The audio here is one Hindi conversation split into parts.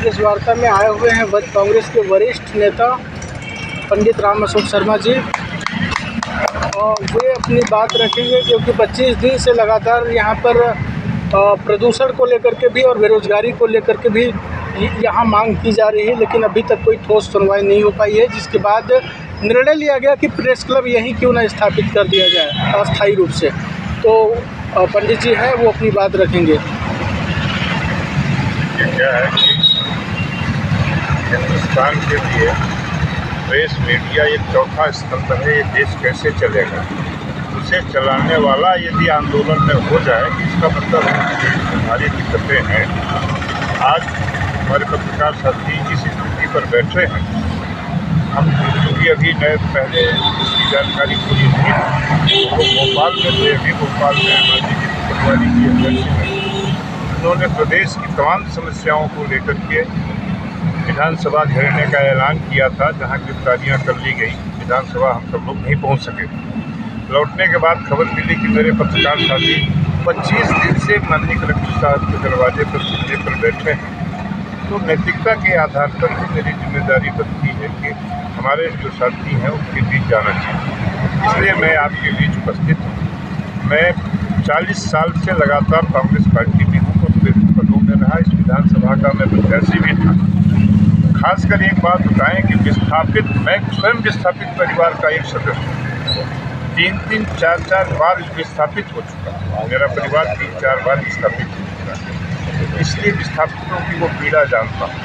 प्रेस वार्ता में आए हुए हैं कांग्रेस के वरिष्ठ नेता पंडित राम अशोक शर्मा जी, और वे अपनी बात रखेंगे क्योंकि 25 दिन से लगातार यहाँ पर प्रदूषण को लेकर के भी और बेरोजगारी को लेकर के भी यहाँ मांग की जा रही है, लेकिन अभी तक कोई ठोस सुनवाई नहीं हो पाई है, जिसके बाद निर्णय लिया गया कि प्रेस क्लब यहीं क्यों ना स्थापित कर दिया जाए अस्थायी रूप से। तो पंडित जी हैं, वो अपनी बात रखेंगे। ये क्या है कि हिंदुस्तान के लिए प्रेस मीडिया एक चौथा स्तंभ है। ये देश कैसे चलेगा, उसे चलाने वाला यदि आंदोलन में हो जाए, इसका मतलब हमारी दिक्कतें हैं। आज हमारे पत्रकार साथी इस स्थिति पर बैठे हैं। हम क्योंकि अभी नए पहले इसकी जानकारी पूरी नहीं थी, वो भोपाल में थे, अभी भोपाल में हमारी पटवारी की अध्यक्ष हैं। उन्होंने प्रदेश की तमाम समस्याओं को लेकर के विधानसभा घेरने का ऐलान किया था, जहां गिरफ्तारियां कर ली गई। विधानसभा हम सब लोग नहीं पहुंच सके। लौटने के बाद खबर मिली कि मेरे पत्रकार साथी 25 दिन से माननीय कलेक्टर साहब के दरवाजे पर सुनने पर बैठे हैं। तो नैतिकता के आधार पर भी मेरी जिम्मेदारी बनती है कि हमारे जो साथी हैं उनके बीच जाना चाहिए, इसलिए मैं आपके बीच उपस्थित हूँ। मैं 40 साल से लगातार कांग्रेस पार्टी में हूँ और विभिन्न पदों में रहा। इस विधानसभा का मैं प्रत्याशी भी था। खासकर एक बात बताएं कि मैं स्वयं विस्थापित परिवार का एक सदस्य हूँ। 3-3, 4-4 बार विस्थापित हो चुका। मेरा परिवार 3-4 बार विस्थापित हो चुका है, इसलिए विस्थापितों की वो पीड़ा जानता हूँ।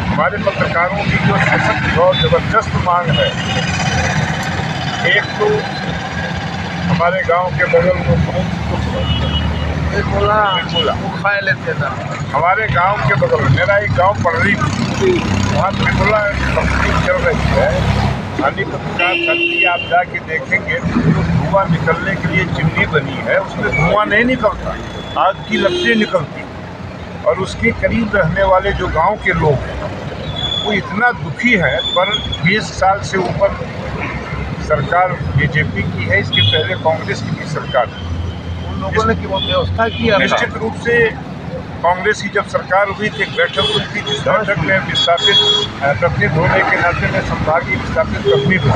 हमारे पत्रकारों की जो सशक्त और ज़बरदस्त मांग है, एक तो हमारे गांव के बगल में खा लेते ना, हमारे गांव के बगल में मेरा एक गांव पड़री, वहाँ त्रिपुला कंपनी चल रही है। माननीय पत्रकार साथी, आप जाके देखेंगे तो धुआं निकलने के लिए चिमनी बनी है, उसमें धुआं नहीं निकलता, आग की लपटें निकलती। और उसके करीब रहने वाले जो गांव के लोग हैं वो इतना दुखी है। पर 20 साल से ऊपर सरकार बीजेपी की है, इसके पहले कांग्रेस की भी सरकार थी। उन लोगों ने वो व्यवस्था की। निश्चित रूप से कांग्रेस की जब सरकार हुई थी, एक बैठक हुई थी, जिस बैठक में विस्थापित प्रतिनिधि होने के नाते में संभागीय विस्थापित प्रतिनिधि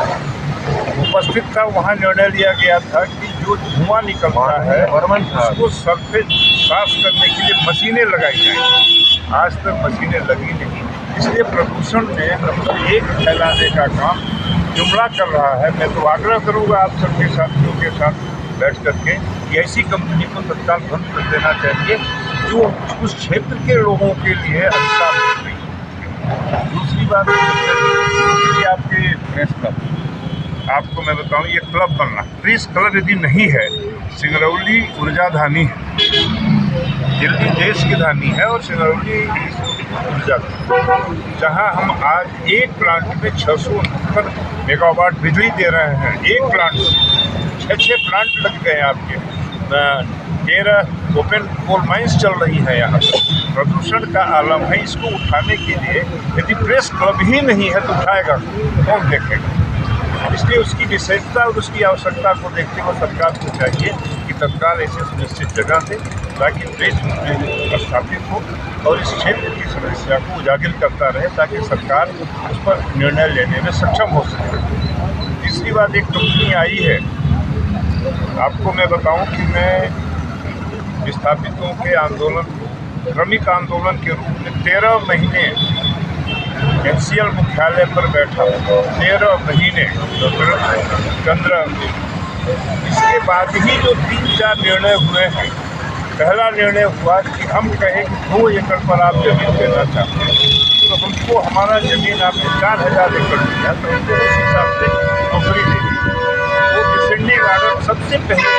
उपस्थित था। वहाँ निर्णय लिया गया था कि जो धुआं निकलता है उसको सरफेस साफ करने के लिए मशीनें लगाई जाएंगी। आज तक मशीनें लगी नहीं, इसलिए प्रदूषण में मतलब एक फैलाने का काम जुमला कर रहा है। मैं तो आग्रह करूँगा आप सबके साथियों के साथ बैठ करके कि ऐसी कंपनी को तत्काल बंद कर देना चाहिए जो उस क्षेत्र के लोगों के लिए अच्छा हो गई। दूसरी बात आपके प्रेस क्लब, आपको मैं बताऊं, ये क्लब बनना, प्रेस क्लब यदि नहीं है, सिंगरौली ऊर्जा धानी है, दिल्ली देश की धानी है और सिंगरौली ऊर्जा, जहां हम आज एक प्लांट में 669 मेगावाट बिजली दे रहे हैं। एक प्लांट से 6 प्लांट लग गए आपके। 13 ओपन कोल माइंस चल रही है। यहाँ पर प्रदूषण का आलम है, इसको उठाने के लिए यदि प्रेस क्लब ही नहीं है तो उठाएगा कौन, देखेगा? इसलिए उसकी विशेषता और उसकी आवश्यकता को देखते हुए सरकार को चाहिए कि तत्काल ऐसे सुनिश्चित जगह दे ताकि प्रेस स्थापित हो और इस क्षेत्र की समस्या को उजागर करता रहे, ताकि सरकार उस पर निर्णय लेने में सक्षम हो सके। तीसरी बात, एक कंपनी आई है, आपको मैं बताऊं कि मैं विस्थापितों के आंदोलन, क्रमिक आंदोलन के रूप में 13 महीने NCL मुख्यालय पर बैठा, 13 महीने, 15। इसके बाद ही जो 3-4 निर्णय हुए हैं, पहला निर्णय हुआ कि हम कहें कि 2 एकड़ पर आप जमीन देना चाहते हैं, तो हमको हमारा जमीन आपने 4000 एकड़ दिया, तो हमको उस हिसाब से नौकरी दे दी। वो डिसेंडिंग आर्डर सबसे पहले।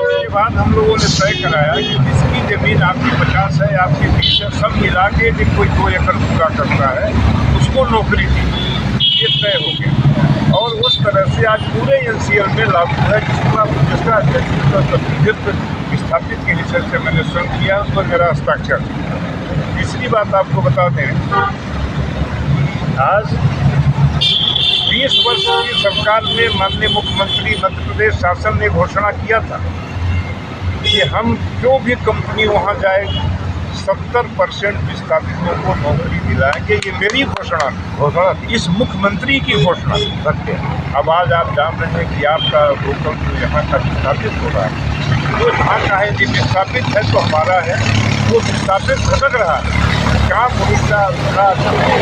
इसके बाद हम लोगों ने तय कराया कि जिसकी ज़मीन आपकी 50 है, आपकी 20 है, सब मिला के यदि कोई 2 एकड़ पूरा करता है उसको नौकरी दी। ये तय हो गया और उस तरह से आज पूरे NCL में लागू है, जिसका प्रतिनिधित्व विस्थापित के हिस्से से मैंने स्वयं किया, उस पर मेरा हस्ताक्षर। तीसरी बात आपको बता दें, आज 20 वर्ष की सरकार में माननीय मुख्यमंत्री मध्य प्रदेश शासन ने घोषणा किया था कि हम जो भी कंपनी वहाँ जाए 70% विस्थापितों को नौकरी दिलाएंगे। ये मेरी घोषणा इस मुख्यमंत्री की घोषणा सत्य है। अब आज आप जान रहे हैं कि आपका लोकल जो यहाँ का विस्थापित हो रहा है, जो यहाँ का है जो विस्थापित है तो हमारा है, वो विस्थापित भटक रहा है। काम उड़ीसा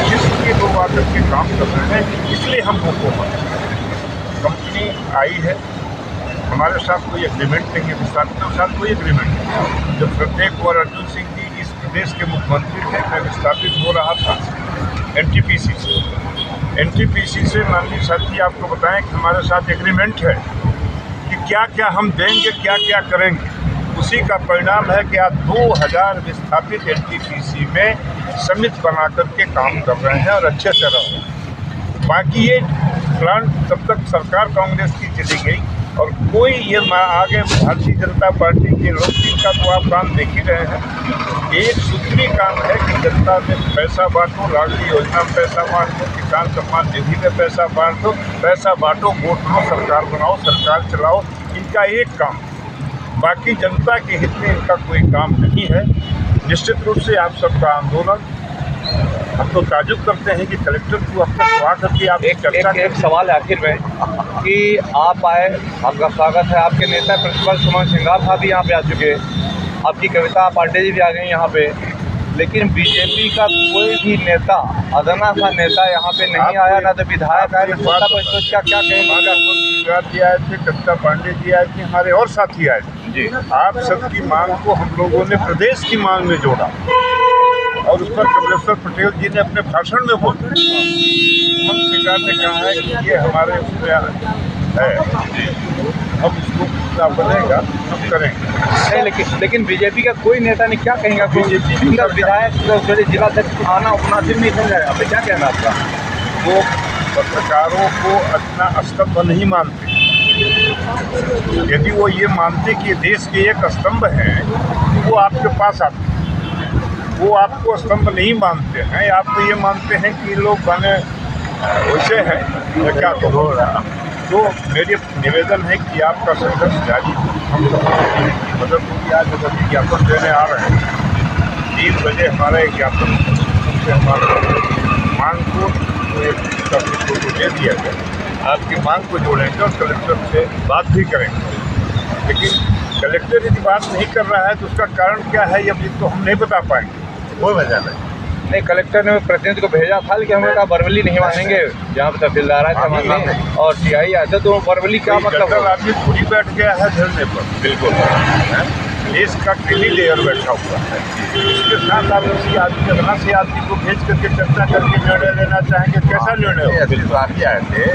जिसके लोग आकर के काम कर रहे हैं, इसलिए हम हुकूमत कंपनी आई है, हमारे साथ कोई एग्रीमेंट नहीं है, विस्थापितों के साथ कोई एग्रीमेंट नहीं। जब श्रद्धेय कुंवर अर्जुन सिंह जी इस प्रदेश के मुख्यमंत्री थे, मैं विस्थापित हो रहा था एनटीपीसी से माननीय साथी आपको बताएं कि हमारे साथ एग्रीमेंट है कि क्या क्या हम देंगे, क्या क्या करेंगे। उसी का परिणाम है कि आज 2000 विस्थापित एनटीपीसी में समिति बना करके काम कर रहे हैं और अच्छे से रह रहे हैं। बाकी ये प्लांट तब तक सरकार कांग्रेस की चली गई और कोई ये आगे भारतीय जनता पार्टी के लोग, जिनका तो आप काम देख ही रहे हैं, एक सूत्री काम है कि जनता में पैसा बांटो, लाडली योजना में पैसा बांटो, किसान सम्मान निधि में पैसा बांटो, वोट लो, सरकार बनाओ, सरकार चलाओ, इनका एक काम। बाकी जनता के हित में इनका कोई काम नहीं है। निश्चित रूप से आप सबका आंदोलन, हम तो ताजुब करते हैं कि कलेक्टर को अब तक आ करके आप एक सवाल है आखिर में कि आप आए, आपका स्वागत है। आपके नेता प्रिंसिपल सुमन सिंघार साहब भी यहाँ पे आ चुके हैं, आपकी कविता पांडे जी भी आ गए यहाँ पे, लेकिन बीजेपी का कोई भी नेता, अदना सा नेता यहाँ पे नहीं आया, ना तो विधायक आए, क्या क्या सिंघार जी आए थे, कविता पांडे जी आए थे, हमारे और साथी आए थे जी। आप सबकी मांग को हम लोगों ने प्रदेश की मांग में जोड़ा और उस पर कमलेश्वर पटेल जी ने अपने भाषण में बोला। सुमन सिंघार ने कहा है कि ये हमारे उसमें है, हम इसको क्या बनेगा हम करेंगे। लेकिन बीजेपी का कोई नेता ने क्या कहेगा, बीजेपी का विधायक जिला अध्यक्ष आना अपना दिन नहीं बन जाएगा, क्या कहना आपका? वो पत्रकारों को अपना स्तंभ नहीं मानते। यदि वो ये मानते कि देश के एक स्तंभ हैं, वो आपके पास आते। वो आपको स्तंभ नहीं मानते हैं, आप तो ये मानते हैं कि लोग बने वैसे हैं या क्या तो हो रहा। तो मेरी निवेदन है कि आपका संघर्ष जारी, हम सबकी मदद होगी। आज अगर ज्ञापन देने आ रहे हैं 3 बजे हमारा एक ज्ञापन से हमारा मांग को दे दिया गया, आपकी मांग को जोड़ेंगे और कलेक्टर से बात भी करेंगे। लेकिन कलेक्टर यदि बात नहीं कर रहा है तो उसका कारण क्या है, ये तो हम नहीं बता पाएंगे, कोई वजह नहीं। कलेक्टर ने प्रतिनिधि को भेजा था, लेकिन हमने कहा बरवली नहीं मानेंगे, जहाँ पर तहसीलदार आए थे और टीआई आए थे, तो बरवली क्या मतलब? आदमी पूरी बैठ गया है धरने पर, बिल्कुल देश का किली लेयर बैठा हुआ है। इसके साथ आप किसी आदमी अगला से आदमी को भेज करके चर्चा करके निर्णय लेना चाहेंगे, कैसा निर्णय हो? बिल्कुल आए थे,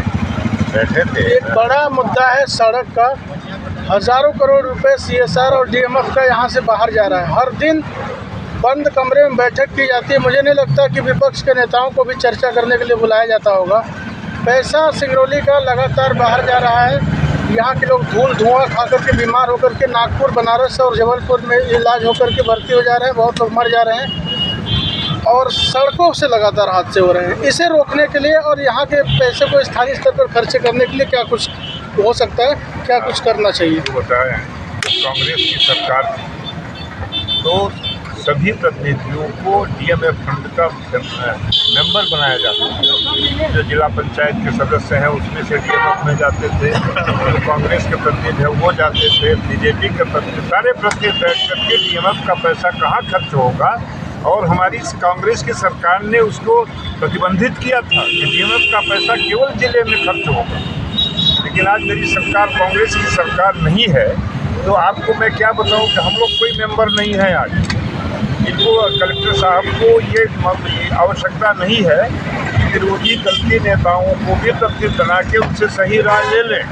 बैठे थे। एक बड़ा मुद्दा है सड़क का, हज़ारों करोड़ रुपए CSR और DMF का यहाँ से बाहर जा रहा है। हर दिन बंद कमरे में बैठक की जाती है। मुझे नहीं लगता कि विपक्ष के नेताओं को भी चर्चा करने के लिए बुलाया जाता होगा। पैसा सिंगरौली का लगातार बाहर जा रहा है। यहाँ के लोग धुआं खा करके बीमार होकर के नागपुर, बनारस और जबलपुर में इलाज होकर के भर्ती हो जा रहे हैं, बहुत लोग मर जा रहे हैं और सड़कों से लगातार हादसे हो रहे हैं। इसे रोकने के लिए और यहाँ के पैसे को स्थानीय स्तर पर खर्चे करने के लिए क्या कुछ हो सकता है, क्या कुछ करना चाहिए? बताएं, कांग्रेस की सरकार तो सभी प्रतिनिधियों को DMF फंड का मेंबर बनाया जाता है। जो जिला पंचायत के सदस्य हैं उसमें से DMF में जाते थे, जो कांग्रेस के प्रतिनिधि हैं वो जाते थे, बीजेपी के प्रतिनिधि, सारे प्रतिनिधि बैठ करके DMF का पैसा कहाँ खर्च होगा, और हमारी कांग्रेस की सरकार ने उसको प्रतिबंधित किया था कि DMF का पैसा केवल जिले में खर्च होगा। लेकिन आज मेरी सरकार कांग्रेस की सरकार नहीं है, तो आपको मैं क्या बताऊं कि हम लोग कोई मेंबर नहीं है। आज इनको कलेक्टर साहब को ये आवश्यकता नहीं है कि विरोधी दल के नेताओं को भी प्रतिनिधि बना के उनसे सही राय ले लें।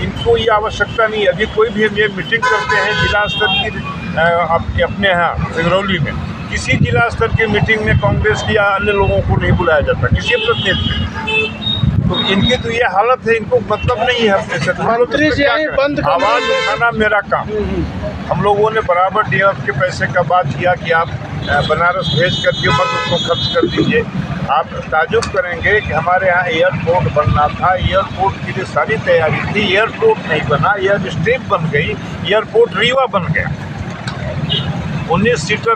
इनको ये आवश्यकता नहीं। अभी कोई भी हम ये मीटिंग करते हैं जिला स्तर की अपने यहाँ सिंगरौली में, किसी जिला स्तर की मीटिंग में कांग्रेस की या अन्य लोगों को नहीं बुलाया जाता, किसी प्रतिनिधि। तो इनकी तो ये हालत है, इनको मतलब नहीं है अपने से। मंत्री जी बंद आवाज़ उठाना मेरा काम। हम लोगों ने बराबर DMF के पैसे का बात किया कि आप बनारस भेज करके मत उसको खर्च कर दीजिए। आप ताजुब करेंगे कि हमारे यहाँ एयरपोर्ट बनना था, एयरपोर्ट की जो सारी तैयारी थी, एयरपोर्ट नहीं बना, एयर स्ट्रिप बन गई, एयरपोर्ट रीवा बन गया। 19 सीटर